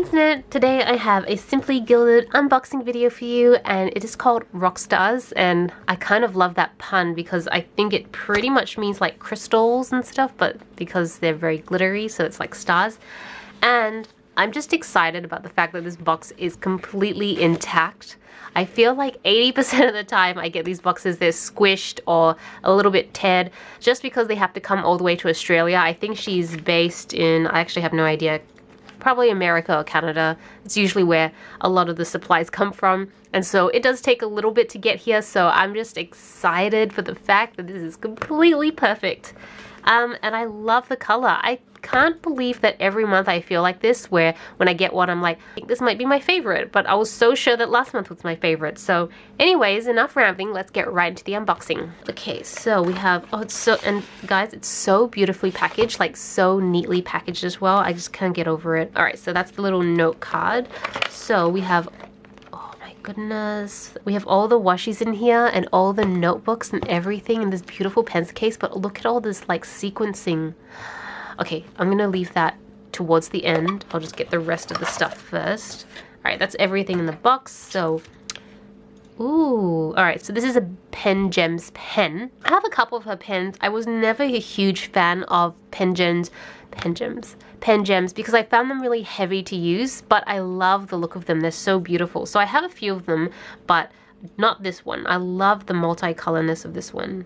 internet! Today I have a Simply Gilded unboxing video for you, and it is called Rock Stars, and I kind of love that pun because I think it pretty much means like crystals and stuff, but because they're very glittery, so it's like stars. And I'm just excited about the fact that this box is completely intact. I feel like 80% of the time I get these boxes, they're squished or a little bit teared just because they have to come all the way to Australia. I think she's based in, I actually have no idea, probably America or Canada. It's usually where a lot of the supplies come from, and so it does take a little bit to get here, so I'm just excited for the fact that this is completely perfect. And I love the color. I can't believe that every month I feel like this, where when I get one I'm like, this might be my favorite, but I was so sure that last month was my favorite. So anyways, enough rambling, let's get right into the unboxing. Okay, so we have, oh, it's so, and guys, it's so beautifully packaged, like so neatly packaged as well. I just can't get over it. All right, so that's the little note card. So we have, oh my goodness, we have all the washies in here and all the notebooks and everything in this beautiful pencil case, but look at all this like sequencing. Okay, I'm gonna leave that towards the end. I'll just get the rest of the stuff first. Alright, that's everything in the box, so... Ooh, alright, so this is a Pen Gems pen. I have a couple of her pens. I was never a huge fan of Pen Gems because I found them really heavy to use, but I love the look of them. They're so beautiful. So I have a few of them, but not this one. I love the multicolorness of this one.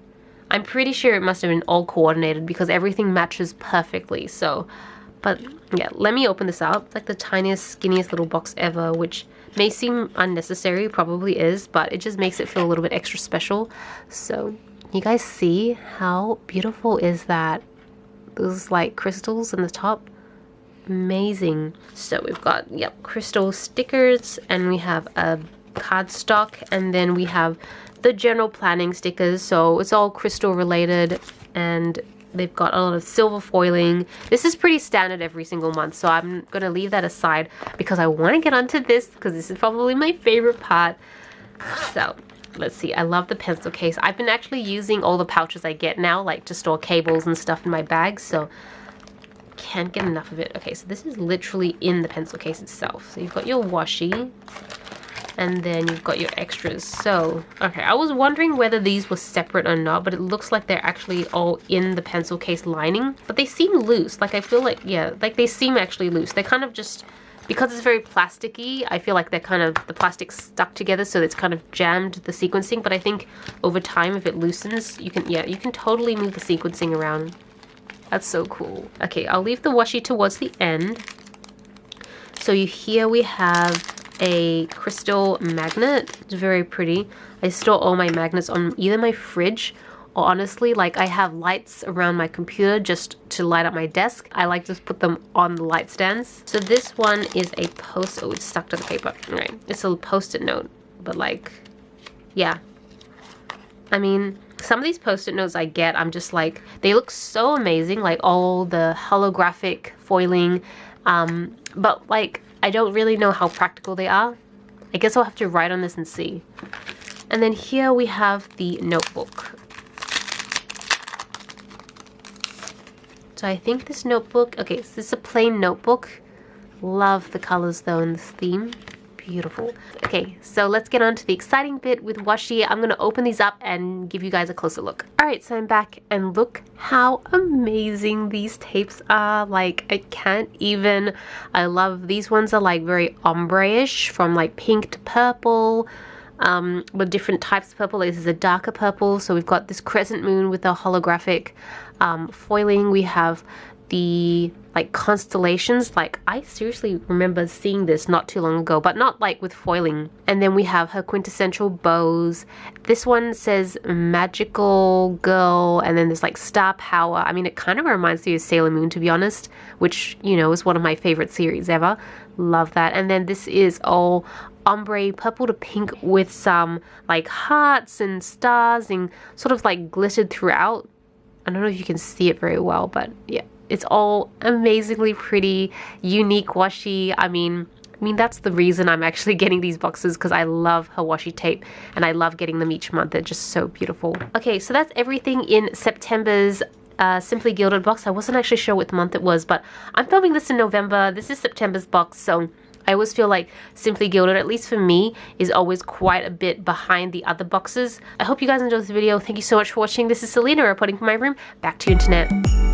I'm pretty sure it must have been all coordinated because everything matches perfectly. So, but yeah, let me open this out. It's like the tiniest, skinniest little box ever, which may seem unnecessary, probably is, but it just makes it feel a little bit extra special. So, you guys see how beautiful is that? Those like crystals in the top. Amazing. So we've got, yep, crystal stickers, and we have a cardstock, and then we have the general planning stickers, so it's all crystal related, and they've got a lot of silver foiling. This is pretty standard every single month, so I'm gonna leave that aside because I want to get onto this because this is probably my favorite part. So let's see, I love the pencil case. I've been actually using all the pouches I get now, like to store cables and stuff in my bag, so can't get enough of it. Okay, so this is literally in the pencil case itself. So you've got your washi, and then you've got your extras. So, okay, I was wondering whether these were separate or not, but it looks like they're actually all in the pencil case lining. But they seem loose. Like, I feel like, yeah, like they seem actually loose. They're kind of just, because it's very plasticky, I feel like they're kind of, the plastic stuck together, so it's kind of jammed the sequencing. But I think over time, if it loosens, you can, yeah, you can totally move the sequencing around. That's so cool. Okay, I'll leave the washi towards the end. So here we have a crystal magnet. It's very pretty. I store all my magnets on either my fridge or honestly, like I have lights around my computer just to light up my desk. I like to put them on the light stands. So this one is a post, oh, it's stuck to the paper. Right, it's a post-it note, but like, yeah. I mean, some of these post-it notes I get, I'm just like, they look so amazing, like all the holographic foiling, but like, I don't really know how practical they are. I guess I'll have to write on this and see. And then here we have the notebook. So I think this notebook, okay, so this is a plain notebook. Love the colors though in this theme. Beautiful. Okay, so let's get on to the exciting bit with washi. I'm going to open these up and give you guys a closer look. Alright, so I'm back, and look how amazing these tapes are. Like, I can't even, I love, these ones are like very ombre-ish, from like pink to purple, with different types of purple. This is a darker purple, so we've got this crescent moon with the holographic foiling. We have the like constellations, like I seriously remember seeing this not too long ago, but not like with foiling. And then we have her quintessential bows. This one says magical girl, and then there's like star power. I mean, it kind of reminds me of Sailor Moon, to be honest, which, you know, is one of my favorite series ever. Love that. And then this is all ombre purple to pink with some like hearts and stars and sort of like glittered throughout. I don't know if you can see it very well, but yeah, it's all amazingly pretty, unique washi. I mean, that's the reason I'm actually getting these boxes, because I love her washi tape and I love getting them each month. They're just so beautiful. Okay, so that's everything in September's Simply Gilded box. I wasn't actually sure what month it was, but I'm filming this in November. This is September's box, so I always feel like Simply Gilded, at least for me, is always quite a bit behind the other boxes. I hope you guys enjoyed this video. Thank you so much for watching. This is Celina reporting from my room. Back to you, internet.